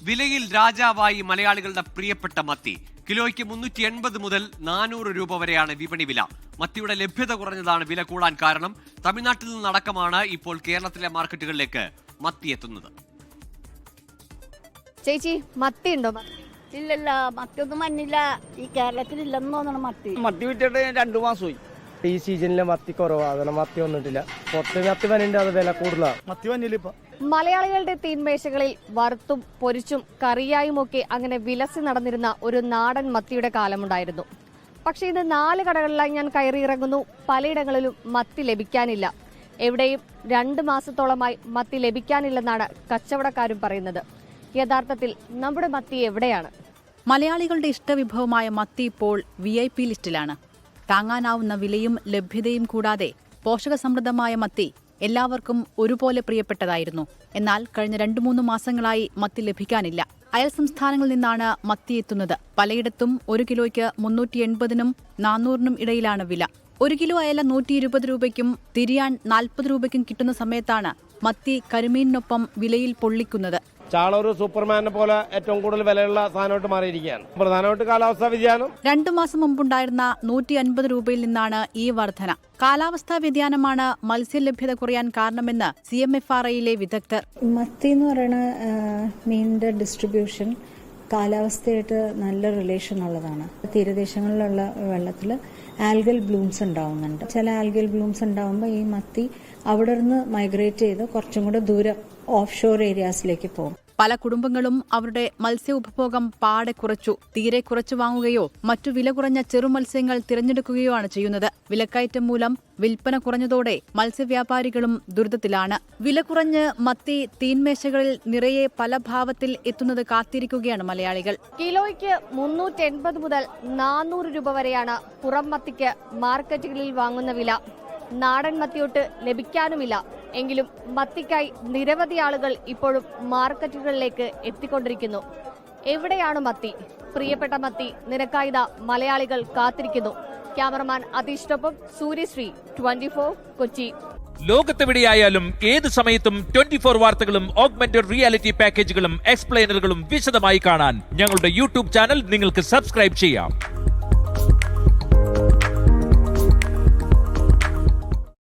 വിലയിൽ രാജാവായി മലയാളികളുടെ പ്രിയപ്പെട്ട മത്തി. കിലോയ്ക്ക് 380 മുതൽ 400 രൂപ വരെയാണ് വിപണി വില. മത്തിയുടെ ലഭ്യത കുറഞ്ഞതാണ് വില കൂടാൻ കാരണം. തമിഴ്നാട്ടിൽ നിന്നടക്കമാണ് ഇപ്പോൾ കേരളത്തിലെ മാർക്കറ്റുകളിലേക്ക് മത്തി എത്തുന്നത്. ചേച്ചി, മത്തി ഉണ്ടോ? ഇല്ലല്ല, മത്തിയൊന്നും മഞ്ഞില്ല. ഈ കേരളത്തിൽ ഇല്ലെന്ന് തോന്നണം. മത്തി വിറ്റിട്ട് 2 മാസമായി. ഈ സീസണിലെ മത്തി കുറവാണ്, മത്തി വന്നിട്ടില്ല. പുറത്ത് മത്തി വന്നിട്ട് അത് വില കൂടുതലാണ്. മത്തി വന്നില്ല ഇപ്പൊ. മലയാളികളുടെ തീൻമേശകളിൽ വറുത്തും പൊരിച്ചും കറിയായുമൊക്കെ അങ്ങനെ വിലസി നടന്നിരുന്ന ഒരു നാടൻ മത്തിയുടെ കാലമുണ്ടായിരുന്നു. പക്ഷേ ഇത് 4 കടകളിലായി ഞാൻ കയറിയിറങ്ങുന്നു. പലയിടങ്ങളിലും മത്തി ലഭിക്കാനില്ല. എവിടെയും 2 മാസത്തോളമായി മത്തി ലഭിക്കാനില്ലെന്നാണ് കച്ചവടക്കാരും പറയുന്നത്. യഥാർത്ഥത്തിൽ നമ്മുടെ മത്തി എവിടെയാണ്? മലയാളികളുടെ ഇഷ്ടവിഭവമായ മത്തി ഇപ്പോൾ VIP ലിസ്റ്റിലാണ്. താങ്ങാനാവുന്ന വിലയും ലഭ്യതയും കൂടാതെ പോഷകസമൃദ്ധമായ മത്തി എല്ലാവർക്കും ഒരുപോലെ പ്രിയപ്പെട്ടതായിരുന്നു. എന്നാൽ കഴിഞ്ഞ 2-3 മാസങ്ങളായി മത്തി ലഭിക്കാനില്ല. അയൽ സംസ്ഥാനങ്ങളിൽ നിന്നാണ് മത്തി എത്തുന്നത്. പലയിടത്തും 1 കിലോയ്ക്ക് 380-നും 400-നും ഇടയിലാണ് വില. 1 കിലോ അയല 120 രൂപയ്ക്കും തിരിയാൻ 40 രൂപയ്ക്കും കിട്ടുന്ന സമയത്താണ് മത്തി കരിമീനിനൊപ്പം വിലയിൽ പൊള്ളിക്കുന്നത്. ചാള ഒരു സൂപ്പർമാനെ പോലെ ഏറ്റവും കൂടുതൽ വിലയുള്ള സാധനമായിട്ട് മാറിയിരിക്കുകയാണ്. പ്രധാനമായിട്ട് കാലാവസ്ഥാ വ്യതിയാനം. 2 മാസം മുമ്പുണ്ടായിരുന്ന 150 രൂപയിൽ നിന്നാണ് ഈ വർധന. കാലാവസ്ഥാ വ്യതിയാനമാണ് മത്സ്യലഭ്യത കുറയാൻ കാരണമെന്ന് CMFRAയിലെ വിദഗ്ധർ. മത്തി എന്ന് പറയുന്ന മീനിന്റെ ഡിസ്ട്രിബ്യൂഷൻ കാലാവസ്ഥയായിട്ട് നല്ല റിലേഷൻ ഉള്ളതാണ്. തീരദേശങ്ങളിലുള്ള വെള്ളത്തിൽ ആൽഗൽ ബ്ലൂംസ് ഉണ്ടാവുന്നുണ്ട്. ചില ആൽഗൽ ബ്ലൂംസ് ഉണ്ടാവുമ്പോൾ ഈ മത്തി അവിടെ നിന്ന് മൈഗ്രേറ്റ് ചെയ്ത് കുറച്ചും കൂടെ ദൂരം ഓഫ് ഷോർ ഏരിയാസിലേക്ക് പോകും. പല കുടുംബങ്ങളും അവരുടെ മത്സ്യ ഉപഭോഗം പാടെ കുറച്ചു. തീരെ കുറച്ചു വാങ്ങുകയോ മറ്റു വില കുറഞ്ഞ ചെറുമത്സ്യങ്ങൾ തിരഞ്ഞെടുക്കുകയോ ആണ് ചെയ്യുന്നത്. വിലക്കയറ്റം മൂലം വിൽപ്പന കുറഞ്ഞതോടെ മത്സ്യവ്യാപാരികളും ദുരിതത്തിലാണ്. വില കുറഞ്ഞ് മത്തി തീൻമേശകളിൽ നിറയെ പല ഭാവത്തിൽ എത്തുന്നത് കാത്തിരിക്കുകയാണ് മലയാളികൾ. കിലോയ്ക്ക് 380 മുതൽ 400 രൂപ വരെയാണ് പുറം മത്തിക്ക് മാർക്കറ്റുകളിൽ വാങ്ങുന്ന വില. നാടൻ മത്തിയൊട്ട് ലഭിക്കാനുമില്ല. എങ്കിലും മത്തിക്കായി നിരവധി ആളുകൾ ഇപ്പോഴും മാർക്കറ്റുകളിലേക്ക് എത്തിക്കൊണ്ടിരിക്കുന്നു. എവിടെയാണ് മത്തി? പ്രിയപ്പെട്ട മത്തി നിനക്കായിത മലയാളികൾ കാത്തിരിക്കുന്നു. ക്യാമറമാൻ അതീഷിനൊപ്പം സൂര്യശ്രീ, 24 കൊച്ചി. ലോകത്തെവിടെയായാലും ഏത് സമയത്തും 24 വാർത്തകളും ഓഗ്മെന്റഡ് റിയാലിറ്റി പാക്കേജുകളും എക്സ്പ്ലെയിനറുകളും വിശദമായി കാണാൻ ഞങ്ങളുടെ YouTube ചാനൽ നിങ്ങൾക്ക് സബ്സ്ക്രൈബ് ചെയ്യാം.